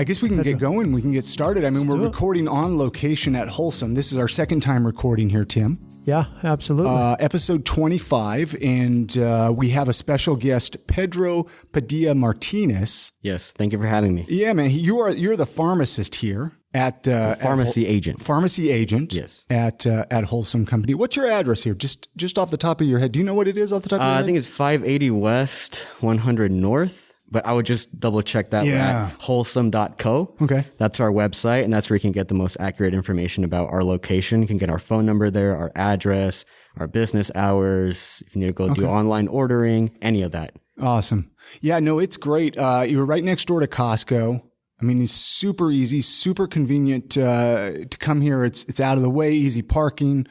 I guess we can get going. We can get started. I mean, we're recording on location at Wholesome. This is our second time recording here, Tim. Yeah, absolutely. Episode 25, and we have a special guest, Pedro Padilla-Martinez. Yes, thank you for having me. Yeah, man. You're the pharmacist here at pharmacy agent. Pharmacy agent. Yes. At Wholesome Company. What's your address here? Just off the top of your head. Do you know what it is off the top of your head? I think it's 580 West, 100 North. But I would just double check that at WholesomeCo. Okay. That's our website, and that's where you can get the most accurate information about our location. You can get our phone number there, our address, our business hours. If you need to go do online ordering, any of that. Awesome. Yeah, no, it's great. You're right next door to Costco. I mean, it's super easy, super convenient to come here. It's out of the way, easy parking.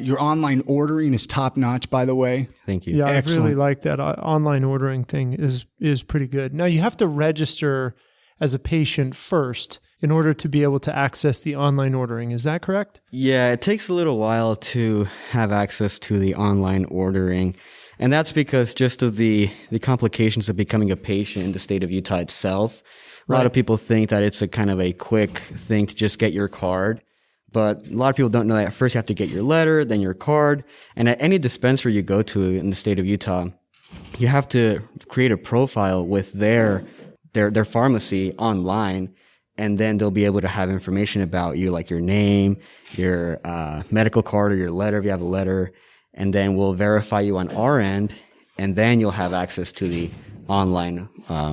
Your online ordering is top notch, by the way. Thank you. Yeah, Excellent. I really like that. Online ordering thing is pretty good. Now you have to register as a patient first in order to be able to access the online ordering. Is that correct? Yeah, it takes a little while to have access to the online ordering. And that's because just of the complications of becoming a patient in the state of Utah itself. A lot of people think that it's a kind of a quick thing to just get your card. But a lot of people don't know that. First, you have to get your letter, then your card. And at any dispensary you go to in the state of Utah, you have to create a profile with their pharmacy online. And then they'll be able to have information about you, like your name, your medical card or your letter, if you have a letter. And then we'll verify you on our end. And then you'll have access to the online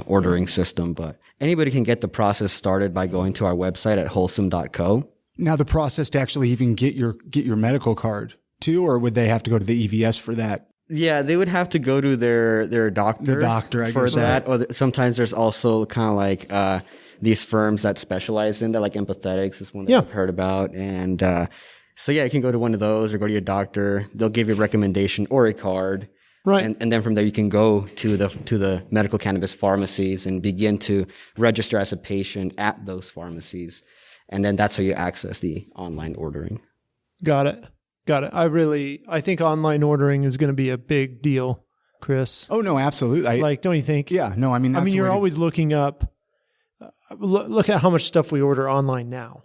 ordering system. But anybody can get the process started by going to our website at wholesome.co. Now, the process to actually even get your medical card too, or would they have to go to the EVS for that? Yeah, they would have to go to their doctor. The doctor, I for guess, that. right. Or sometimes there's also kind of like these firms that specialize in that, like Empathetics is one that I've heard about. And so yeah, you can go to one of those or go to your doctor. They'll give you a recommendation or a card. Right. And then from there you can go to the medical cannabis pharmacies and begin to register as a patient at those pharmacies. And then that's how you access the online ordering. Got it. I think online ordering is going to be a big deal, Chris. Oh, no, absolutely. Don't you think? Yeah, no, I mean, that's you're always looking up, look at how much stuff we order online now.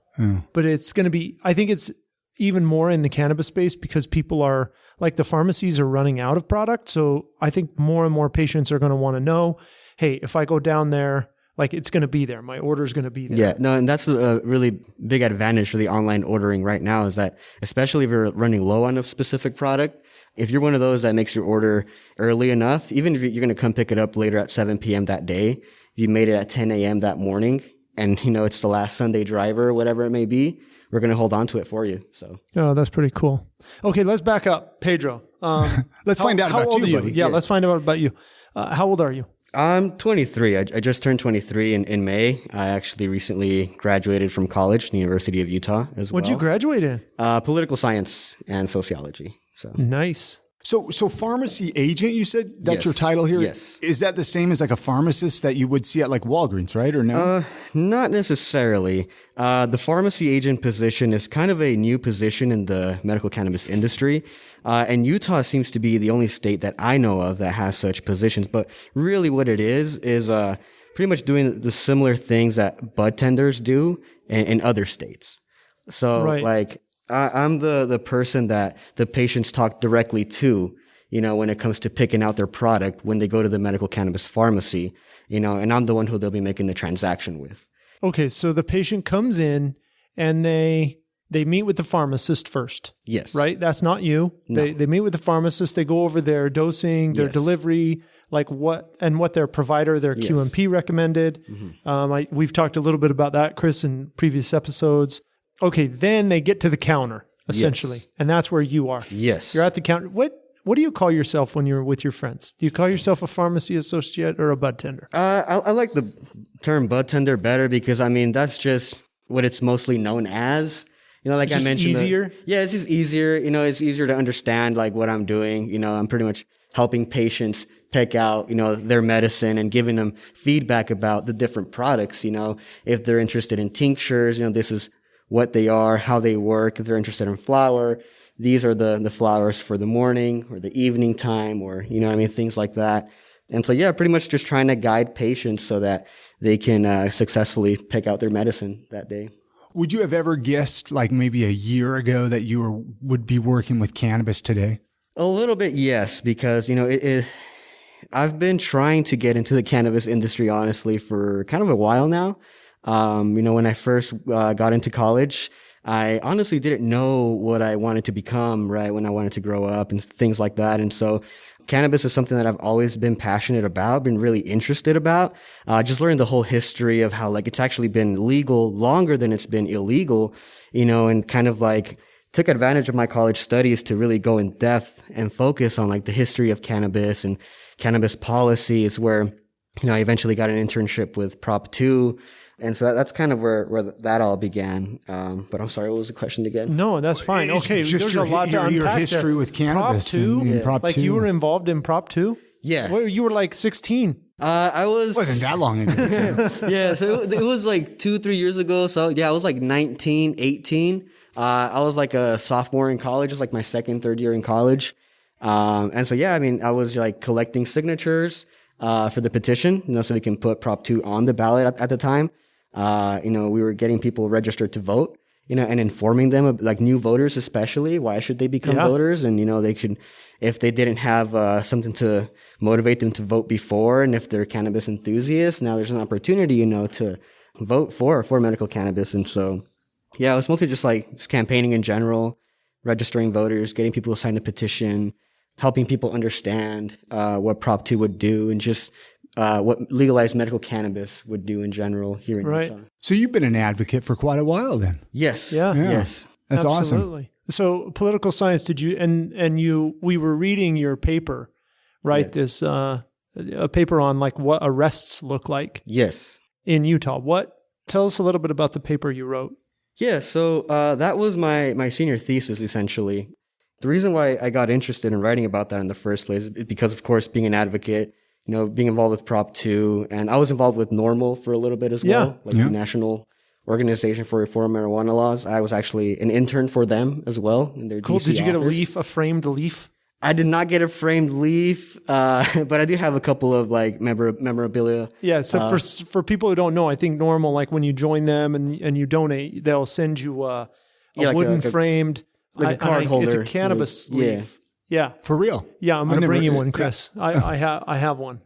But it's going to be, I think it's even more in the cannabis space because people are, like the pharmacies are running out of product. So I think more and more patients are going to want to know, hey, if I go down there, like it's going to be there. My order is going to be there. Yeah, no, and that's a really big advantage for the online ordering right now is that, especially if you're running low on a specific product, if you're one of those that makes your order early enough, even if you're going to come pick it up later at 7 p.m. that day, you made it at 10 a.m. that morning, and it's the last Sunday driver or whatever it may be, we're going to hold on to it for you. So. Oh, that's pretty cool. Okay, let's back up. Pedro. Let's find out about you, buddy. Yeah, let's find out about you. How old are you? I'm 23. I just turned 23 in May. I actually recently graduated from college, the University of Utah as well. What'd you graduate in? Political science and sociology. So nice. So pharmacy agent, you said that's your title here? Yes. Is that the same as like a pharmacist that you would see at like Walgreens, right? Or no? Not necessarily. The pharmacy agent position is kind of a new position in the medical cannabis industry. And Utah seems to be the only state that I know of that has such positions. But really what it is pretty much doing the similar things that budtenders do in other states. So I'm the person that the patients talk directly to, when it comes to picking out their product when they go to the medical cannabis pharmacy, and I'm the one who they'll be making the transaction with. Okay. So the patient comes in and they meet with the pharmacist first. Yes. Right? That's not you. No. They meet with the pharmacist. They go over their dosing, their delivery, like what their provider, their QMP recommended. Mm-hmm. We've talked a little bit about that, Chris, in previous episodes. Okay, then they get to the counter, essentially. Yes. And that's where you are. Yes. You're at the counter. What do you call yourself when you're with your friends? Do you call yourself a pharmacy associate or a budtender? I like the term budtender better because, that's just what it's mostly known as. Like it's I mentioned. Easier? It's just easier. It's easier to understand like what I'm doing. I'm pretty much helping patients pick out, their medicine and giving them feedback about the different products. If they're interested in tinctures, this is what they are, how they work. If they're interested in flower, these are the flowers for the morning or the evening time or, things like that. And so, yeah, pretty much just trying to guide patients so that they can successfully pick out their medicine that day. Would you have ever guessed, like maybe a year ago, that you would be working with cannabis today? A little bit, yes, because, I've been trying to get into the cannabis industry, honestly, for kind of a while now. When I first got into college, I honestly didn't know what I wanted to become, right, when I wanted to grow up and things like that. And so cannabis is something that I've always been passionate about, been really interested about. Just learning the whole history of how, like, it's actually been legal longer than it's been illegal, and kind of like took advantage of my college studies to really go in depth and focus on like the history of cannabis and cannabis policies, where, I eventually got an internship with Prop 2. And so that's kind of where that all began. But I'm sorry, what was the question again? No, that's fine. Okay, just there's a lot to unpack your history there. with cannabis. Prop 2? And Prop 2. Like you were involved in Prop 2? Yeah. Where you were like 16. I wasn't that long ago. Yeah, so it was like 2-3 years ago. So yeah, I was like 19, 18. I was like a sophomore in college. It was like my second, third year in college. And so, yeah, I was like collecting signatures for the petition, so we can put Prop 2 on the ballot at the time. We were getting people registered to vote, and informing them of like new voters, especially why should they become voters. And, they could, if they didn't have something to motivate them to vote before, and if they're cannabis enthusiasts, now there's an opportunity, to vote for medical cannabis. And so, yeah, it was mostly just campaigning in general, registering voters, getting people to sign a petition, helping people understand what Prop 2 would do, and just what legalized medical cannabis would do in general here in Utah. So you've been an advocate for quite a while then. Yes. Yeah. Yes. That's Absolutely. awesome. So political science, did you, we were reading your paper, right? Yeah. This, a paper on like what arrests look like. Yes. In Utah. Tell us a little bit about the paper you wrote. Yeah. So, that was my senior thesis, essentially. The reason why I got interested in writing about that in the first place is because, of course, being an advocate, being involved with Prop 2, and I was involved with NORML for a little bit as well, the National Organization for Reform Marijuana Laws. I was actually an intern for them as well in their cool. DC Did you get office. a framed leaf? I did not get a framed leaf, but I do have a couple of like memorabilia. Yeah. So for people who don't know, I think NORML, like when you join them and you donate, they'll send you a wooden framed. Like a card holder. It's a cannabis sleeve. Yeah. For real? Yeah, I'm going to bring you one, Chris. I have one.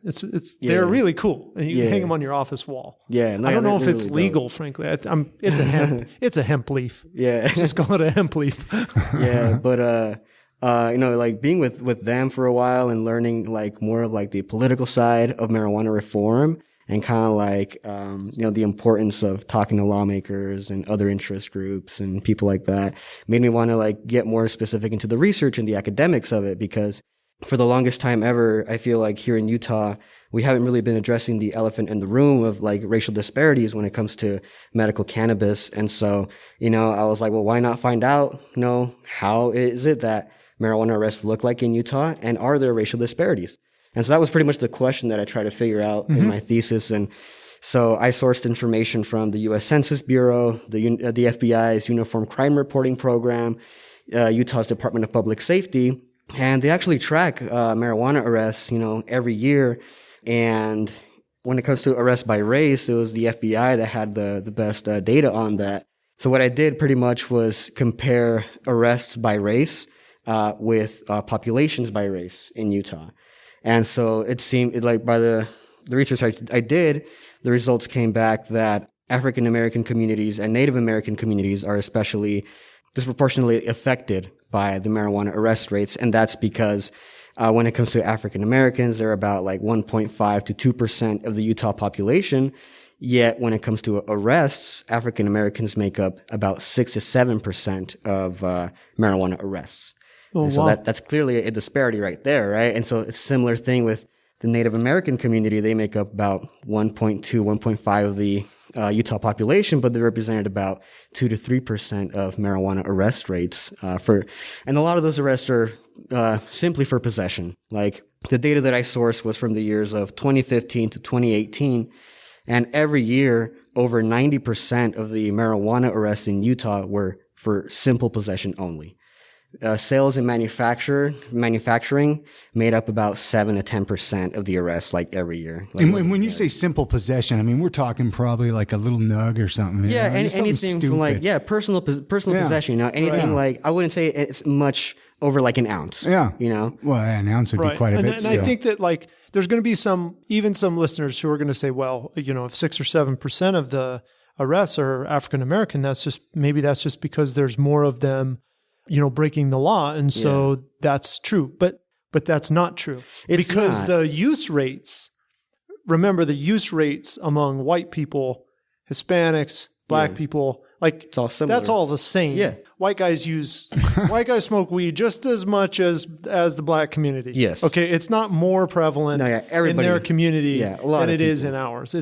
They're really cool. And you can hang them on your office wall. Yeah. I don't know if it's legal, frankly. It's a hemp leaf. Yeah. Just call it a hemp leaf. Yeah. But, like being with them for a while and learning like more of like the political side of marijuana reform, and kind of like, the importance of talking to lawmakers and other interest groups and people like that made me want to like get more specific into the research and the academics of it, because for the longest time ever, I feel like here in Utah, we haven't really been addressing the elephant in the room of like racial disparities when it comes to medical cannabis. And so, I was like, well, why not find out, how is it that marijuana arrests look like in Utah, and are there racial disparities? And so that was pretty much the question that I tried to figure out in my thesis. And so I sourced information from the U.S. Census Bureau, the FBI's Uniform Crime Reporting Program, Utah's Department of Public Safety, and they actually track marijuana arrests, every year. And when it comes to arrests by race, it was the FBI that had the best data on that. So what I did pretty much was compare arrests by race with populations by race in Utah. And so it seemed like by the research I did, the results came back that African American communities and Native American communities are especially disproportionately affected by the marijuana arrest rates. And that's because when it comes to African Americans, they're about like 1.5 to 2% of the Utah population. Yet when it comes to arrests, African Americans make up about 6 to 7% of marijuana arrests. Oh, and so wow. that's clearly a disparity right there, right? And so it's a similar thing with the Native American community. They make up about 1.2, 1.5 of the Utah population, but they represented about 2 to 3% of marijuana arrest rates and a lot of those arrests are simply for possession. Like the data that I sourced was from the years of 2015 to 2018, and every year over 90% of the marijuana arrests in Utah were for simple possession only. sales and manufacturing made up about 7 to 10% of the arrests, like every year. Like, and when you say simple possession, I mean, we're talking probably like a little nug or something. Yeah, anything stupid. from like, personal possession, you know, anything like, I wouldn't say it's much over like an ounce. Yeah. You know? Well, an ounce would be quite a bit and still. I think that like, there's going to be some listeners who are going to say, well, you know, if 6 or 7% of the arrests are African-American, that's just because there's more of them, you know, breaking the law. And so that's true. But that's not true. Because the use rates, remember the use rates among white people, Hispanics, black people, like it's all similar. That's all the same. Yeah. White guys smoke weed just as much as the black community. Yes. Okay. It's not more prevalent in their community than it is in ours.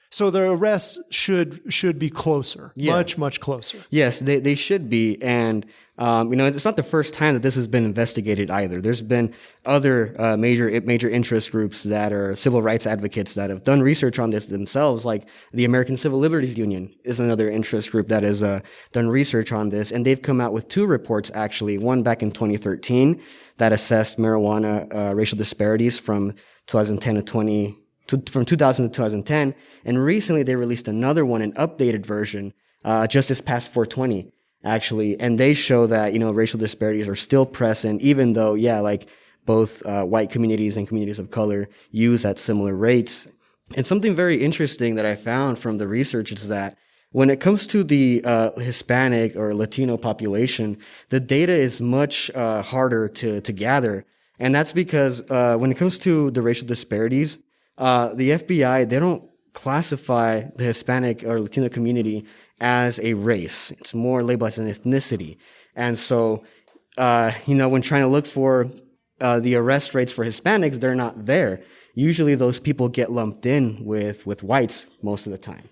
So the arrests should be closer, much closer. Yes, they should be. And, you know, it's not the first time that this has been investigated either. There's been other major interest groups that are civil rights advocates that have done research on this themselves, like the American Civil Liberties Union is another interest group that has done research on this. And they've come out with 2 reports, actually, one back in 2013 that assessed marijuana racial disparities from 2010 from 2000 to 2010. And recently they released another one, an updated version, just this past 420, actually. And they show that, you know, racial disparities are still present, even though, like both, white communities and communities of color use at similar rates. And something very interesting that I found from the research is that when it comes to the, Hispanic or Latino population, the data is much, harder to gather. And that's because, when it comes to the racial disparities, the FBI, they don't classify the Hispanic or Latino community as a race. It's more labeled as an ethnicity. And so, you know, when trying to look for, the arrest rates for Hispanics, they're not there. Usually those people get lumped in with whites most of the time.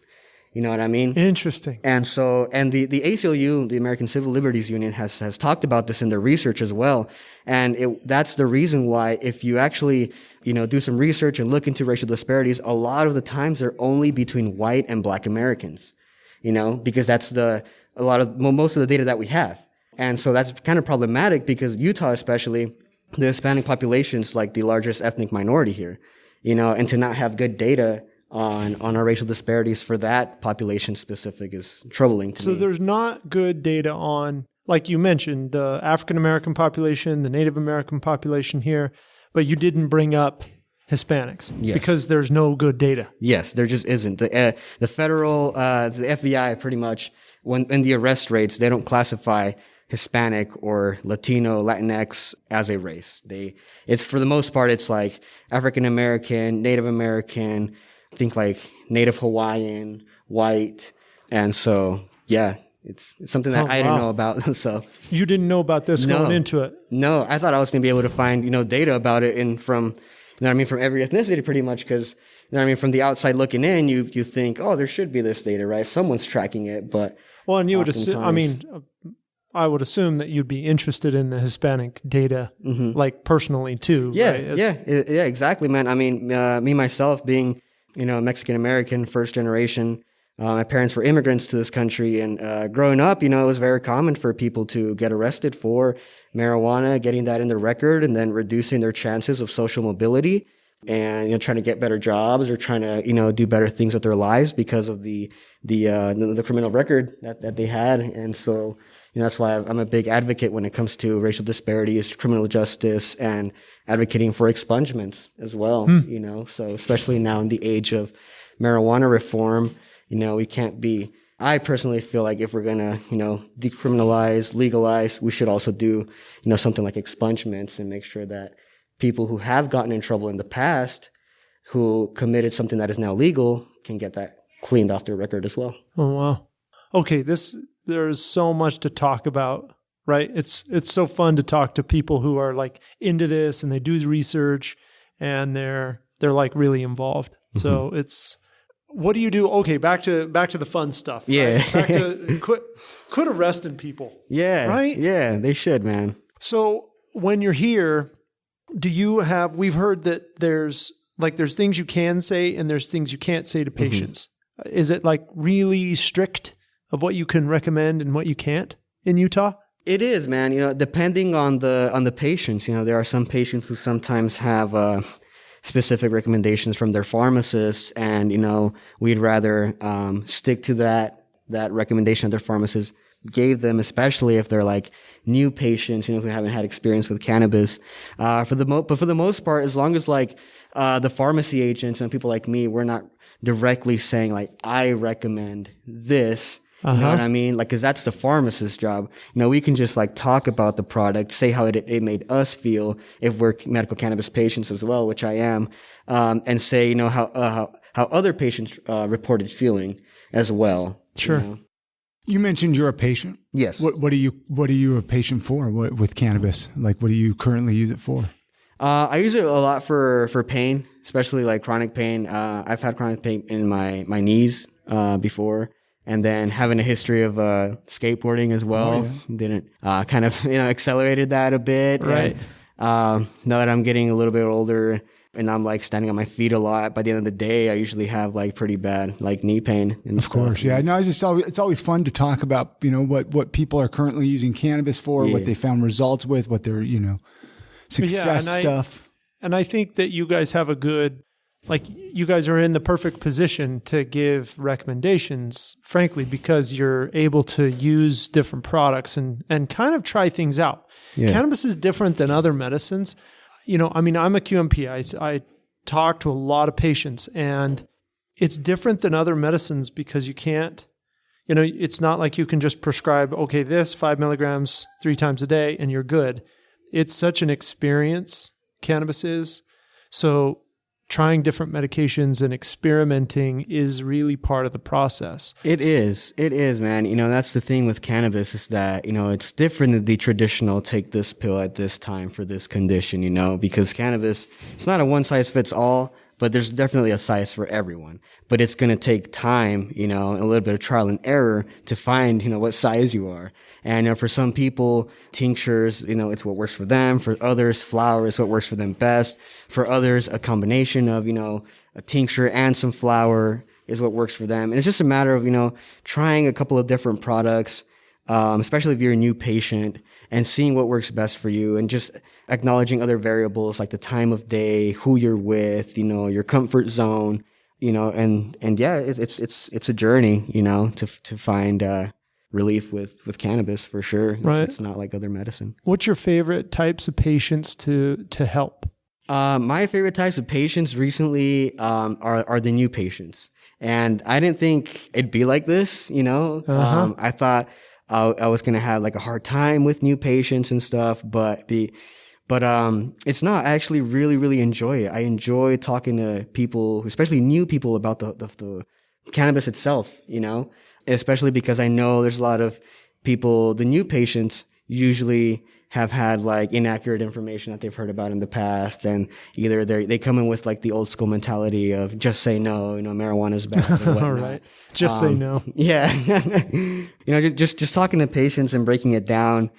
You know what I mean? Interesting. And so, and the ACLU, the American Civil Liberties Union, has talked about this in their research as well. And that's the reason why if you actually, you know, do some research and look into racial disparities, a lot of the times they're only between white and black Americans, you know, because that's most of the data that we have. And so that's kind of problematic because Utah, especially, the Hispanic population is like the largest ethnic minority here, you know, and to not have good data on our racial disparities for that population specific is troubling to me. So there's not good data on, like you mentioned, the African American population, the Native American population here, but you didn't bring up Hispanics because there's no good data. Yes, there just isn't. The federal, the FBI pretty much, in the arrest rates, they don't classify Hispanic or Latino, Latinx as a race. It's for the most part, it's like African American, Native American, I think like Native Hawaiian, white. And so, it's something that I didn't know about. So you didn't know about this going into it? No, I thought I was going to be able to find, you know, data about it from, you know what I mean, from every ethnicity pretty much. Cause, you know what I mean, from the outside looking in, you think, oh, there should be this data, right? Someone's tracking it, but. Well, and you would assume, I would assume that you'd be interested in the Hispanic data, like personally too. Yeah. Right? Yeah, exactly, man. I mean, me, myself being, you know, Mexican American, first generation. My parents were immigrants to this country, and growing up, you know, it was very common for people to get arrested for marijuana, getting that in their record, and then reducing their chances of social mobility, and, you know, trying to get better jobs or trying to, you know, do better things with their lives because of the criminal record that they had. And so, you know, that's why I'm a big advocate when it comes to racial disparities, criminal justice, and advocating for expungements as well, you know. So especially now in the age of marijuana reform, you know, I personally feel like if we're going to, you know, decriminalize, legalize, we should also do, you know, something like expungements and make sure that people who have gotten in trouble in the past, who committed something that is now legal, can get that cleaned off their record as well. Oh, wow. Okay. There's so much to talk about, right? It's so fun to talk to people who are like into this and they do research and they're like really involved. So what do you do? Okay. Back to the fun stuff. Yeah. Right? Back to quit arresting people. Yeah. Right? Yeah, they should, man. So when you're here, we've heard that there's things you can say and there's things you can't say to patients. Is it like really strict of what you can recommend and what you can't in Utah? It is, man. Depending on the patients, there are some patients who sometimes have specific recommendations from their pharmacists, and we'd rather stick to that recommendation that their pharmacist gave them, especially if they're like new patients, who haven't had experience with cannabis. But for the most part, as long as like the pharmacy agents and people like me, we're not directly saying like, I recommend this. You know what I mean? Like, cause that's the pharmacist's job. We can just like talk about the product, say how it made us feel if we're medical cannabis patients as well, which I am, and say, how other patients, reported feeling as well. Sure. You mentioned you're a patient. Yes. What are you a patient for with cannabis? Like, what do you currently use it for? I use it a lot for pain, especially like chronic pain. I've had chronic pain in my knees, before. And then having a history of skateboarding as well didn't kind of accelerated that a bit. Right. And, now that I'm getting a little bit older and I'm like standing on my feet a lot, by the end of the day, I usually have like pretty bad like knee pain. And of course, yeah. No, it's always fun to talk about what people are currently using cannabis for, what they found results with, what their success stuff. And I think that you guys have a good. Like, you guys are in the perfect position to give recommendations, frankly, because you're able to use different products and kind of try things out. Yeah. Cannabis is different than other medicines. I'm a QMP. I talk to a lot of patients, and it's different than other medicines because you can't, it's not like you can just prescribe, okay, this 5 milligrams 3 times a day and you're good. It's such an experience, cannabis is. So trying different medications and experimenting is really part of the process. It is, man. That's the thing with cannabis is that, it's different than the traditional take this pill at this time for this condition, because cannabis, it's not a one size fits all, but there's definitely a size for everyone. But it's going to take time, a little bit of trial and error to find, what size you are. And for some people, tinctures, it's what works for them. For others, flower is what works for them best. For others, a combination of, a tincture and some flower is what works for them. And it's just a matter of, trying a couple of different products, especially if you're a new patient, and seeing what works best for you, and just acknowledging other variables like the time of day, who you're with, your comfort zone, and yeah, it's a journey, to find, relief with cannabis for sure. Right. It's not like other medicine. What's your favorite types of patients to help? My favorite types of patients recently, are the new patients. And I didn't think it'd be like this, I thought, I was going to have like a hard time with new patients and stuff, but it's not. I actually really, really enjoy it. I enjoy talking to people, especially new people, about the cannabis itself, especially because I know there's a lot of people, the new patients usually have had like inaccurate information that they've heard about in the past, and either they come in with like the old school mentality of just say no, marijuana is bad or whatnot. All right. Just say no. Yeah. just talking to patients and breaking it down,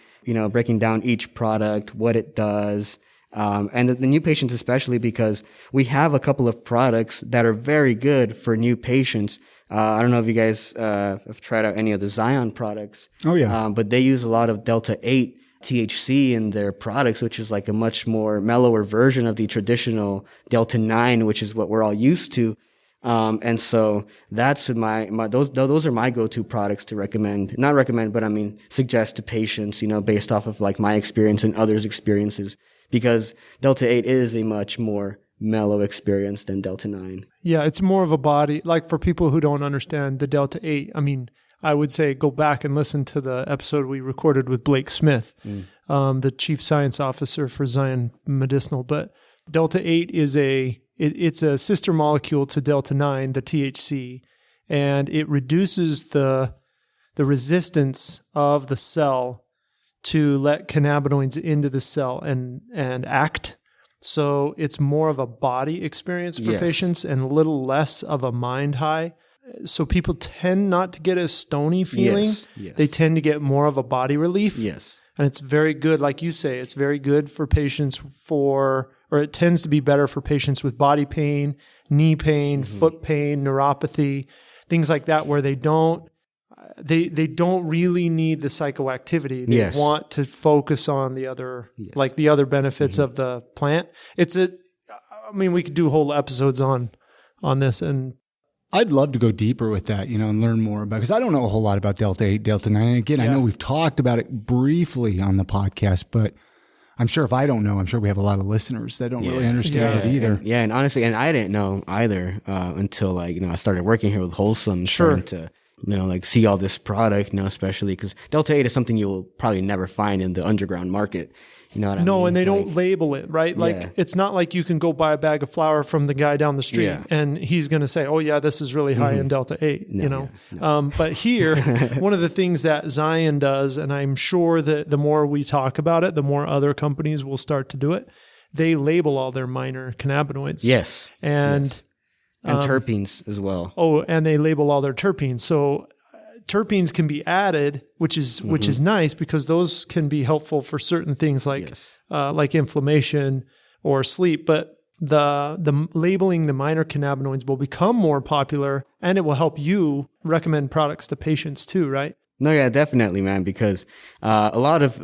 breaking down each product, what it does. And the new patients, especially because we have a couple of products that are very good for new patients. I don't know if you guys, have tried out any of the Zion products. Oh yeah. But they use a lot of Delta 8 THC in their products, which is like a much more mellower version of the traditional Delta 9, which is what we're all used to. And so that's those are my go-to products to not recommend, but suggest to patients, based off of like my experience and others' experiences, because Delta 8 is a much more mellow experience than Delta 9. Yeah. It's more of a body, like for people who don't understand the Delta 8. I would say go back and listen to the episode we recorded with Blake Smith, the chief science officer for Zion Medicinal. But Delta 8 is it's a sister molecule to Delta 9, the THC, and it reduces the resistance of the cell to let cannabinoids into the cell and act. So it's more of a body experience for patients and a little less of a mind high. So people tend not to get a stony feeling. Yes. They tend to get more of a body relief. Yes. And it's very good, like you say, it's very good for patients or it tends to be better for patients with body pain, knee pain, foot pain, neuropathy, things like that, where they don't, they don't really need the psychoactivity. They Yes. want to focus on the other, like the other benefits of the plant. We could do whole episodes on this, and I'd love to go deeper with that, and learn more about, because I don't know a whole lot about Delta 8, Delta 9. And again, I know we've talked about it briefly on the podcast, but I'm sure if I don't know, I'm sure we have a lot of listeners that don't really understand it either. And honestly, and I didn't know either until I started working here with Wholesome, starting to see all this product, especially because Delta 8 is something you'll probably never find in the underground market. You know what I mean? No, and they don't label it, right? Like it's not like you can go buy a bag of flour from the guy down the street and he's going to say, "Oh yeah, this is really high in Delta 8." But here, one of the things that Zion does, and I'm sure that the more we talk about it, the more other companies will start to do it. They label all their minor cannabinoids. Yes, and terpenes as well. Oh, and they label all their terpenes. So terpenes can be added, which is nice because those can be helpful for certain things like inflammation or sleep. But the labeling the minor cannabinoids will become more popular, and it will help you recommend products to patients too, right? No, yeah, definitely, man. Because a lot of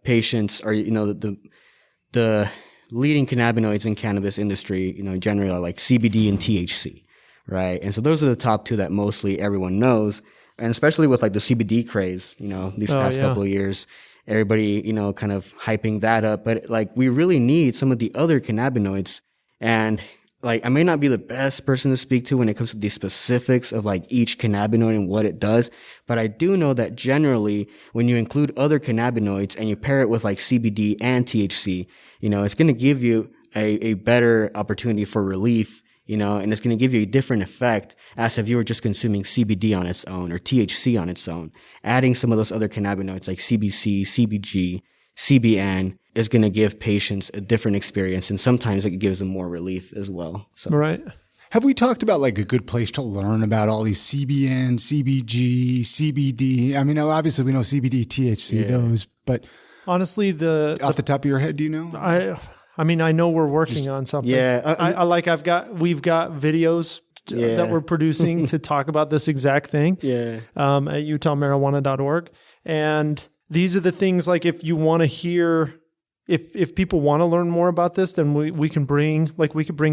patients are, the leading cannabinoids in cannabis industry, generally are like CBD and THC, right? And so those are the top two that mostly everyone knows. And especially with like the CBD craze, these past couple of years, everybody, kind of hyping that up. But like, we really need some of the other cannabinoids. And like, I may not be the best person to speak to when it comes to the specifics of like each cannabinoid and what it does. But I do know that generally when you include other cannabinoids and you pair it with like CBD and THC, it's going to give you a better opportunity for relief. And it's going to give you a different effect as if you were just consuming CBD on its own or THC on its own. Adding some of those other cannabinoids like CBC, CBG, CBN is going to give patients a different experience. And sometimes it gives them more relief as well. So. Right. Have we talked about like a good place to learn about all these CBN, CBG, CBD? I mean, obviously we know CBD, THC, those, but honestly, off the top of your head, do you know? I know we're working on something. Yeah. We've got videos that we're producing to talk about this exact thing. Yeah. At utahmarijuana.org. And these are the things, like, if you want to hear, if people want to learn more about this, then we could bring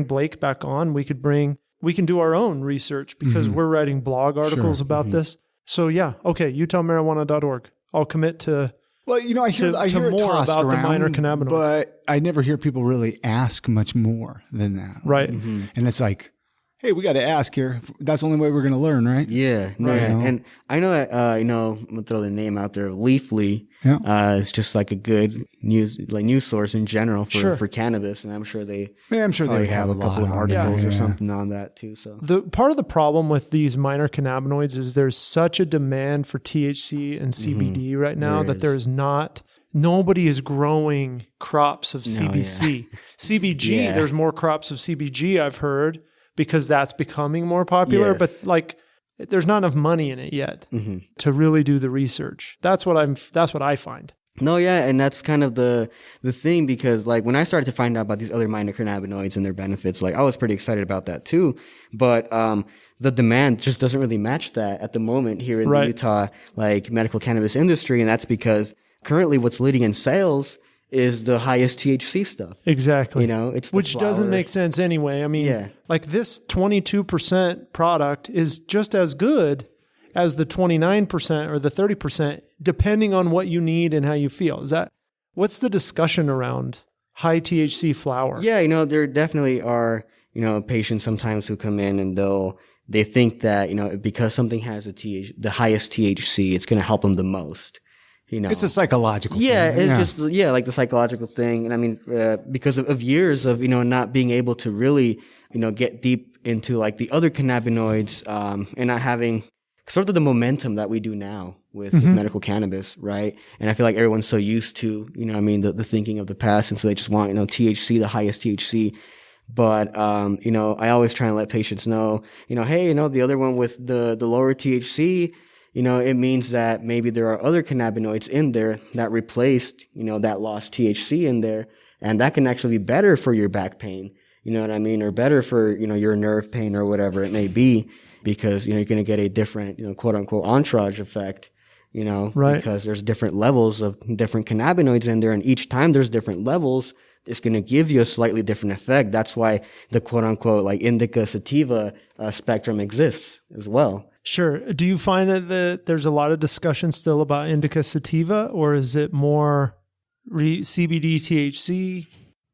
Blake back on. We can do our own research because we're writing blog articles about this. So utahmarijuana.org. I'll commit to. Well, I hear it tossed about around, the minor cannabinoids, but I never hear people really ask much more than that. Right. And it's like, hey, we got to ask here. That's the only way we're going to learn, right? Yeah. No, right. And I know that, I'm going to throw the name out there, Leafly. Yeah. It's just like a good news source in general for cannabis. And I'm sure they have a couple of articles or something on that too. So the part of the problem with these minor cannabinoids is there's such a demand for THC and CBD right now that nobody is growing crops of CBC. CBG, there's more crops of CBG, I've heard, because that's becoming more popular, but like, there's not enough money in it yet to really do the research. That's what I find. No, yeah, and that's kind of the thing, because like when I started to find out about these other minor cannabinoids and their benefits, like I was pretty excited about that too. But the demand just doesn't really match that at the moment here in the Utah like medical cannabis industry, and that's because currently what's leading in sales is the highest THC stuff. Exactly. It's which doesn't make sense anyway. I mean, like this 22% product is just as good as the 29% or the 30%, depending on what you need and how you feel. What's the discussion around high THC flower? Yeah, there definitely are, patients sometimes who come in and they think that, because something has the highest THC, it's going to help them the most. It's a psychological thing. It's just like the psychological thing. And I mean, because of years of, not being able to really, get deep into like the other cannabinoids, and not having sort of the momentum that we do now with medical cannabis, right? And I feel like everyone's so used to, the thinking of the past. And so they just want, THC, the highest THC. But, I always try and let patients know, hey, the other one with the lower THC, it means that maybe there are other cannabinoids in there that replaced, that lost THC in there. And that can actually be better for your back pain. you know what I mean, or better for, you know, your nerve pain or whatever it may be, because, you know, you're going to get a different, you know, quote unquote entourage effect, you know, right. because there's different levels of different cannabinoids in there. And each time there's different levels, it's going to give you a slightly different effect. That's why the quote unquote like indica sativa spectrum exists as well. Sure. Do you find that there's a lot of discussion still about indica sativa, or is it more CBD, THC?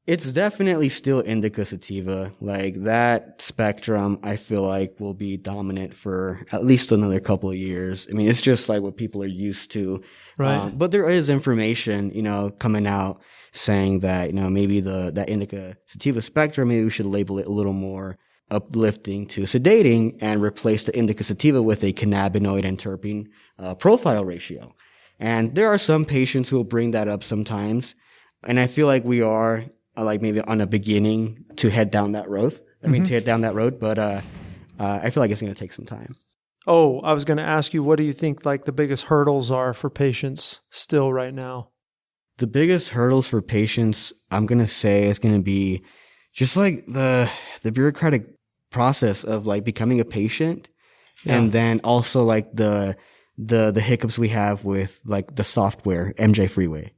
It's definitely still indica sativa. Like that spectrum, I feel like will be dominant for at least another couple of years. I mean, it's just like what people are used to. Right. But there is information, you know, coming out saying that, you know, maybe that indica sativa spectrum, maybe we should label it a little more uplifting to sedating and replace the indica sativa with a cannabinoid and terpene profile ratio. And there are some patients who will bring that up sometimes. And I feel like we are like maybe on a beginning to head down that road. To head down that road. But I feel like it's going to take some time. Oh, I was going to ask you, what do you think like the biggest hurdles are for patients still right now? The biggest hurdles for patients, I'm going to say, is going to be just like the bureaucratic process of like becoming a patient. Yeah. And then also like the hiccups we have with like the software, MJ Freeway.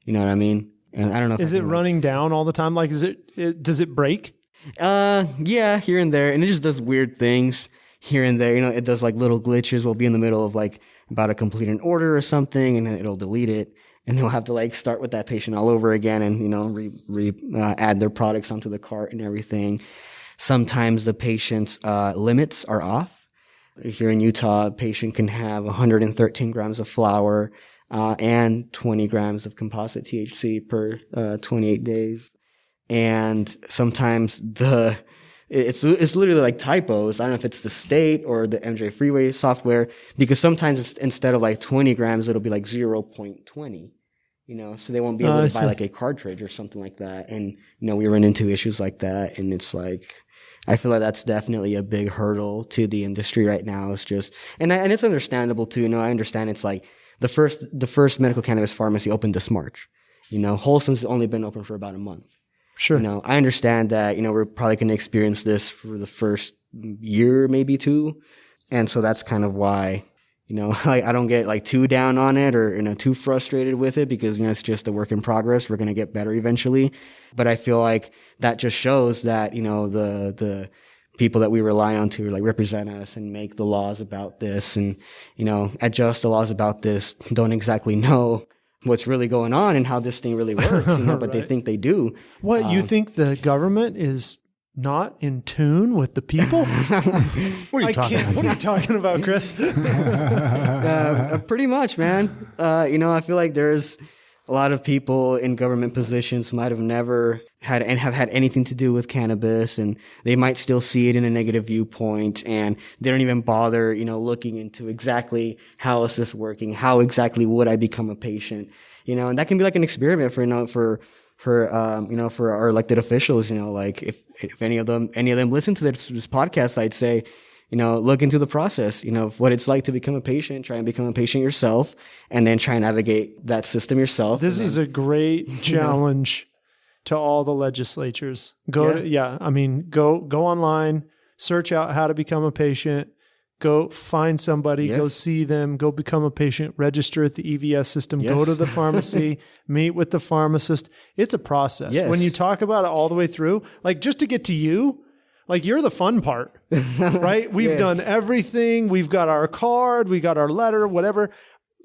You know what I mean? And I don't know if is it running down all the time? Like, does it break? Yeah, here and there. And it just does weird things here and there. You know, it does like little glitches. We'll be in the middle of like about to complete an order or something, and then it'll delete it. And then we'll have to like start with that patient all over again and, you know, add their products onto the cart and everything. Sometimes the patient's limits are off. Here in Utah, a patient can have 113 grams of flower and 20 grams of composite THC per 28 days. And sometimes it's literally like typos. I don't know if it's the state or the MJ Freeway software, because sometimes instead of like 20 grams, it'll be like 0.20, you know, so they won't be able to buy like a cartridge or something like that. And, you know, we run into issues like that. And it's like, I feel like that's definitely a big hurdle to the industry right now. It's just, and it's understandable too. You know, I understand it's like the first medical cannabis pharmacy opened this March. You know, Wholesome's only been open for about a month. Sure. You know, I understand that, you know, we're probably going to experience this for the first year, maybe two. And so that's kind of why, you know, like I don't get like too down on it or, you know, too frustrated with it, because, you know, it's just a work in progress. We're going to get better eventually. But I feel like that just shows that, you know, the people that we rely on to like represent us and make the laws about this and, you know, adjust the laws about this don't exactly know what's really going on and how this thing really works, you know, but right. They think they do. What, you think the government is not in tune with the people? What are you talking about, Chris? Pretty much, man. You know, I feel like there's a lot of people in government positions who might have never had and have had anything to do with cannabis, and they might still see it in a negative viewpoint, and they don't even bother, you know, looking into exactly how is this working, how exactly would I become a patient, you know, and that can be like an experiment for, you know, for our elected officials, you know, like if any of them listen to this podcast, I'd say, you know, look into the process, you know, of what it's like to become a patient, try and become a patient yourself, and then try and navigate that system yourself. This is a great challenge to all the legislatures. Go online, search out how to become a patient, go find somebody, go see them, go become a patient, register at the EVS system, go to the pharmacy, meet with the pharmacist. It's a process. When you talk about it all the way through, like just to get to you, like you're the fun part, right? We've done everything. We've got our card, we got our letter, whatever.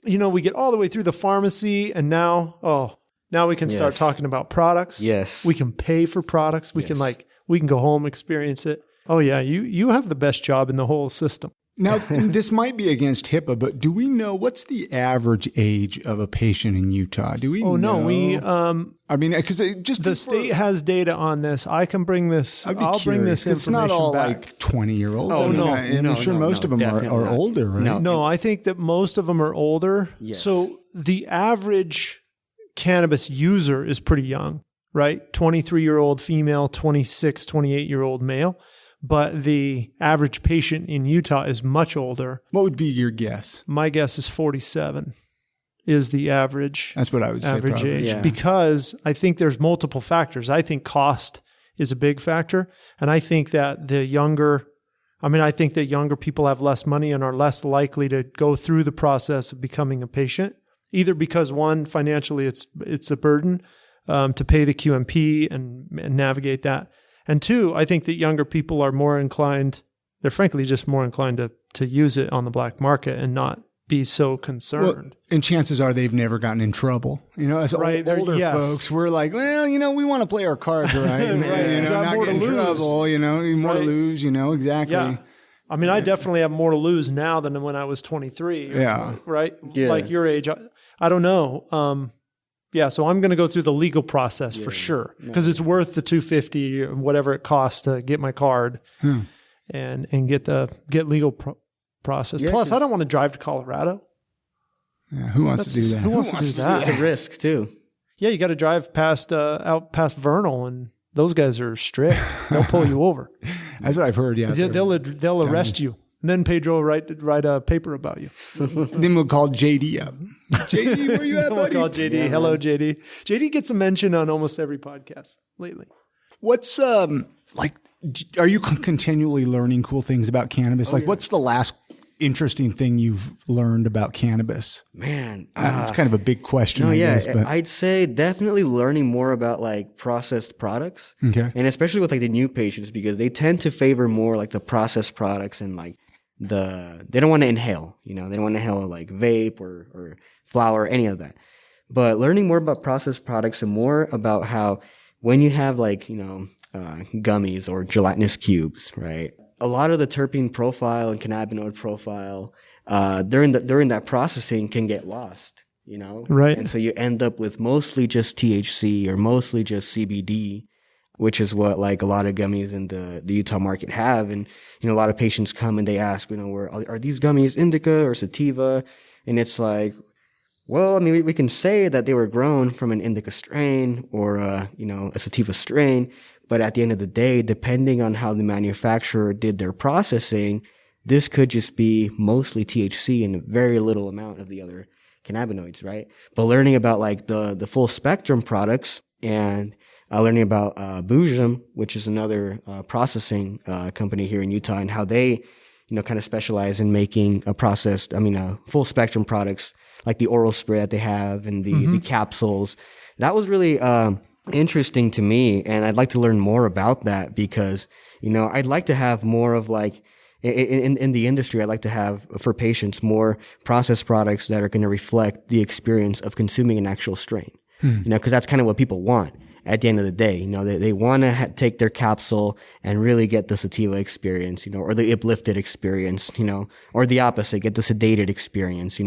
You know, we get all the way through the pharmacy, and now we can start talking about products. Yes. We can pay for products. We can go home, experience it. Oh yeah. You have the best job in the whole system. Now, this might be against HIPAA, but do we know what's the average age of a patient in Utah? Do we know? No, I mean, because the state has data on this. I can bring this. I'll bring this information It's not all back. like 20-year-olds. Oh, no. I'm sure most of them are older, right? No, I think that most of them are older. Yes. So the average cannabis user is pretty young, right? 23-year-old female, 26, 28-year-old male. But the average patient in Utah is much older. What would be your guess? My guess is 47 is the average. That's what I would say. Average probably. age, because I think there's multiple factors. I think cost is a big factor. And I think that younger people have less money and are less likely to go through the process of becoming a patient, either because one, financially it's a burden to pay the QMP and navigate that. And two, I think that younger people are more inclined, they're frankly just more inclined to use it on the black market and not be so concerned. Well, and chances are they've never gotten in trouble. As older folks, we're like, well, we want to play our cards right. And, not get in trouble, more to lose, exactly. Yeah. I mean, I definitely have more to lose now than when I was 23. Yeah. Right? Yeah. Like your age. I don't know. So I'm going to go through the legal process for sure because it's worth the $250 or whatever it costs to get my card and get legal process. Yeah, Plus, I don't want to drive to Colorado. Yeah, who wants to do that? Who wants to do that? It's a risk too. Yeah, you got to drive out past Vernal, and those guys are strict. They'll pull you over. That's what I've heard. Yeah, they'll arrest you. And then Pedro write a paper about you. Then we'll call JD up. JD, where you at, buddy? We'll call JD. Yeah. Hello, JD. JD gets a mention on almost every podcast lately. What's are you continually learning cool things about cannabis? What's the last interesting thing you've learned about cannabis? Man, it's kind of a big question. I'd say definitely learning more about processed products. Okay. And especially with the new patients, because they tend to favor more the processed products and they don't want to inhale, they don't want to inhale vape or flower or any of that. But learning more about processed products and more about how when you have gummies or gelatinous cubes, right? A lot of the terpene profile and cannabinoid profile during that processing can get lost, Right. And so you end up with mostly just THC or mostly just CBD, which is what a lot of gummies in the Utah market have. And a lot of patients come and they ask, are these gummies indica or sativa? And it's well, I mean, we can say that they were grown from an indica strain or a sativa strain. But at the end of the day, depending on how the manufacturer did their processing, this could just be mostly THC and a very little amount of the other cannabinoids, right? But learning about the full spectrum products and learning about Boujum, which is another processing company here in Utah, and how they kind of specialize in making full spectrum products like the oral spray that they have and the capsules. That was really interesting to me, and I'd like to learn more about that because I'd like to have more of in the industry, I'd like to have for patients more processed products that are going to reflect the experience of consuming an actual strain. Because that's kind of what people want at the end of the day. They want to take their capsule and really get the sativa experience, or the uplifted experience, or the opposite, get the sedated experience,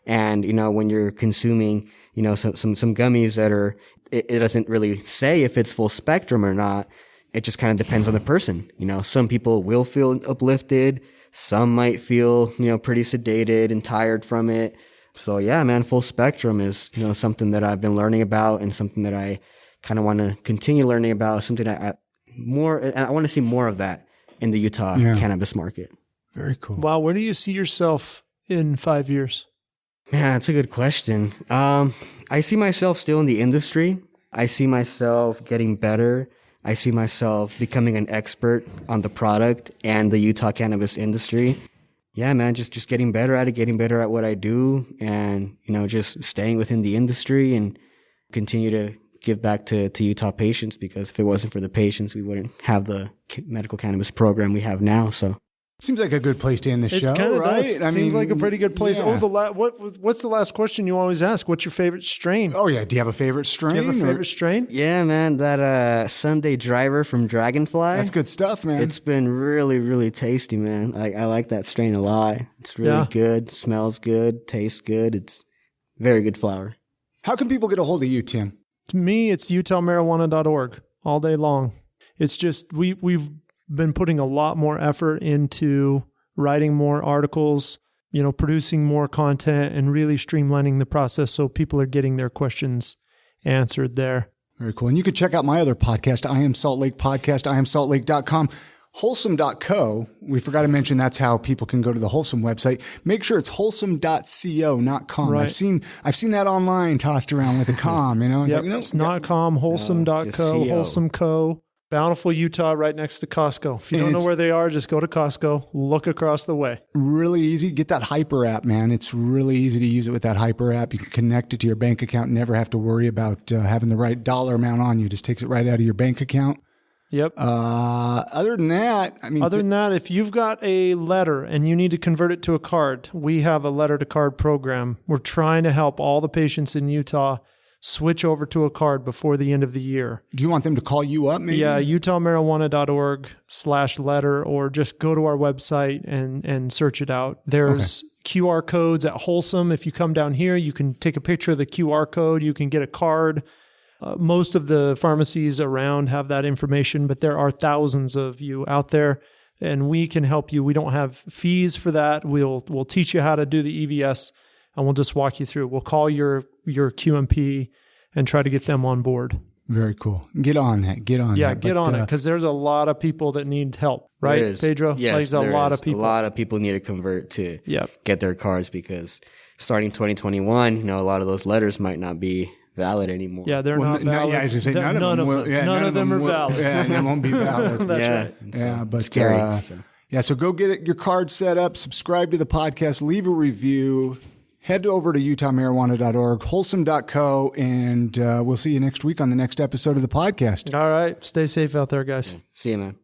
And, when you're consuming, some gummies that are, it doesn't really say if it's full spectrum or not. It just kind of depends on the person. Some people will feel uplifted. Some might feel, pretty sedated and tired from it. So yeah, man, full spectrum is, something that I've been learning about and something that I kind of want to continue learning about, something that I want to see more of that in the Utah cannabis market. Very cool. Wow. Where do you see yourself in 5 years? Man, that's a good question. I see myself still in the industry. I see myself getting better. I see myself becoming an expert on the product and the Utah cannabis industry. Yeah, man, just getting better at it, getting better at what I do, and, just staying within the industry and continue to give back to Utah patients, because if it wasn't for the patients, we wouldn't have the medical cannabis program we have now. So. Seems like a good place to end the show, right? Seems like a pretty good place. Yeah. What's the last question you always ask? What's your favorite strain? Oh, yeah. Do you have a favorite strain? Yeah, man. That Sunday Driver from Dragonfly. That's good stuff, man. It's been really, really tasty, man. I like that strain a lot. It's really good. Smells good. Tastes good. It's very good flower. How can people get a hold of you, Tim? To me, it's utahmarijuana.org all day long. It's just we've been putting a lot more effort into writing more articles, producing more content and really streamlining the process so people are getting their questions answered there. Very cool. And you can check out my other podcast, I Am Salt Lake Podcast, IamSaltLake.com. Wholesome.co. We forgot to mention that's how people can go to the Wholesome website. Make sure it's wholesome.co, not com. Right. I've seen that online tossed around with a com, It's it's not com, wholesome.co, WholesomeCo. Bountiful, Utah, right next to Costco. If you don't know where they are, just go to Costco, look across the way. Really easy. Get that Hyper app, man. It's really easy to use it with that Hyper app. You can connect it to your bank account and never have to worry about having the right dollar amount on you. Just takes it right out of your bank account. Yep. Other than that, if you've got a letter and you need to convert it to a card, we have a letter to card program. We're trying to help all the patients in Utah switch over to a card before the end of the year. Do you want them to call you up maybe? Yeah, utahmarijuana.org/letter, or just go to our website and search it out. There's QR codes at Wholesome. If you come down here, you can take a picture of the QR code. You can get a card. Most of the pharmacies around have that information, but there are thousands of you out there, and we can help you. We don't have fees for that. We'll teach you how to do the EVS, and we'll just walk you through. We'll call your QMP and try to get them on board. Very cool. Get on that. Get on it, because there's a lot of people that need help, right, Pedro? Yes, there's a lot of people. A lot of people need to convert to get their cards, because starting 2021, a lot of those letters might not be valid anymore. Yeah, they're not valid. I was going to say, none of them are valid. Yeah, they won't be valid. That's right. Yeah, but scary. So go get your card set up, subscribe to the podcast, leave a review, head over to utahmarijuana.org, wholesome.co, and we'll see you next week on the next episode of the podcast. All right. Stay safe out there, guys. See you, man.